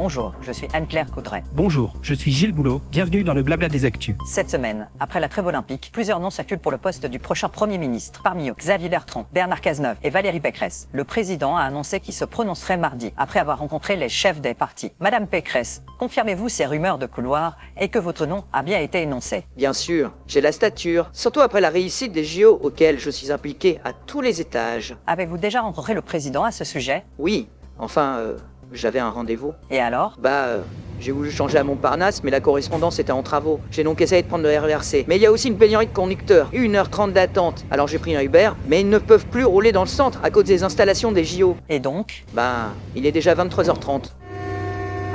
Bonjour, je suis Anne-Claire Coudray. Bonjour, je suis Gilles Boulot, bienvenue dans le Blabla des Actus. Cette semaine, après la trêve olympique, plusieurs noms circulent pour le poste du prochain Premier ministre. Parmi eux, Xavier Bertrand, Bernard Cazeneuve et Valérie Pécresse. Le président a annoncé qu'il se prononcerait mardi, après avoir rencontré les chefs des partis. Madame Pécresse, confirmez-vous ces rumeurs de couloir et que votre nom a bien été énoncé? Bien sûr, j'ai la stature, surtout après la réussite des JO auxquels je suis impliqué à tous les étages. Avez-vous déjà rencontré le président à ce sujet? Oui, enfin, j'avais un rendez-vous. Et alors? J'ai voulu changer à Montparnasse, mais la correspondance était en travaux. J'ai donc essayé de prendre le RERC. Mais il y a aussi une pénurie de conducteurs, 1h30 d'attente. Alors j'ai pris un Uber, mais ils ne peuvent plus rouler dans le centre à cause des installations des JO. Et donc? Il est déjà 23h30.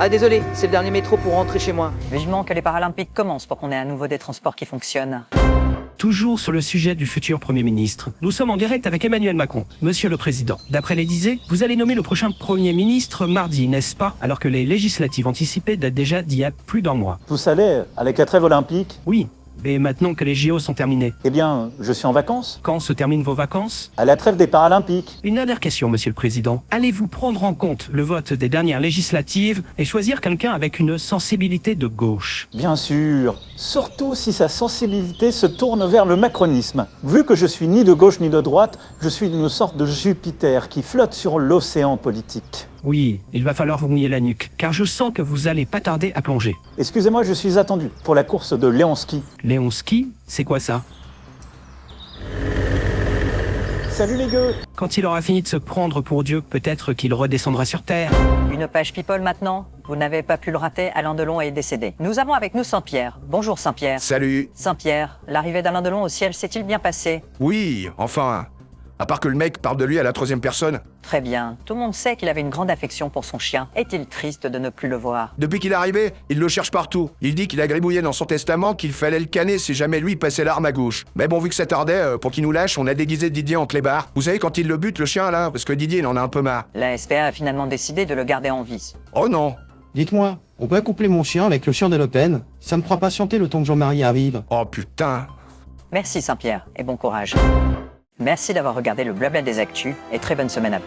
Ah désolé, c'est le dernier métro pour rentrer chez moi. Vivement que les Paralympiques commencent pour qu'on ait à nouveau des transports qui fonctionnent. Toujours sur le sujet du futur Premier ministre, nous sommes en direct avec Emmanuel Macron. Monsieur le Président, d'après l'Élysée, vous allez nommer le prochain Premier ministre mardi, n'est-ce pas? Alors que les législatives anticipées datent déjà d'il y a plus d'un mois. Vous savez, avec la trêve olympique... Oui, mais maintenant que les JO sont terminés. Eh bien, je suis en vacances. Quand se terminent vos vacances? À la trêve des Paralympiques. Une dernière question, Monsieur le Président. Allez-vous prendre en compte le vote des dernières législatives et choisir quelqu'un avec une sensibilité de gauche? Bien sûr, surtout si sa sensibilité se tourne vers le macronisme. Vu que je suis ni de gauche ni de droite, je suis une sorte de Jupiter qui flotte sur l'océan politique. Oui, il va falloir vous mouiller la nuque, car je sens que vous allez pas tarder à plonger. Excusez-moi, je suis attendu pour la course de Léonski. Léonski, c'est quoi ça? Salut les gueux! Quand il aura fini de se prendre pour Dieu, peut-être qu'il redescendra sur Terre. Une page people maintenant? Vous n'avez pas pu le rater, Alain Delon est décédé. Nous avons avec nous Saint-Pierre. Bonjour Saint-Pierre. Salut. Saint-Pierre, l'arrivée d'Alain Delon au ciel s'est-il bien passé? Oui, enfin. À part que le mec parle de lui à la troisième personne. Très bien. Tout le monde sait qu'il avait une grande affection pour son chien. Est-il triste de ne plus le voir? Depuis qu'il est arrivé, il le cherche partout. Il dit qu'il a gribouillé dans son testament qu'il fallait le canner si jamais lui passait l'arme à gauche. Mais bon, vu que ça tardait, pour qu'il nous lâche, on a déguisé Didier en clébard. Vous savez quand il le bute, le chien là? Parce que Didier, il en a un peu marre. La SPA a finalement décidé de le garder en vie. Oh non. Dites-moi, on peut accoupler mon chien avec le chien de Le Pen? Ça me fera patienter le temps que Jean-Marie arrive. Oh putain. Merci Saint-Pierre et bon courage. Merci d'avoir regardé le Blabla des Actus et très bonne semaine à vous.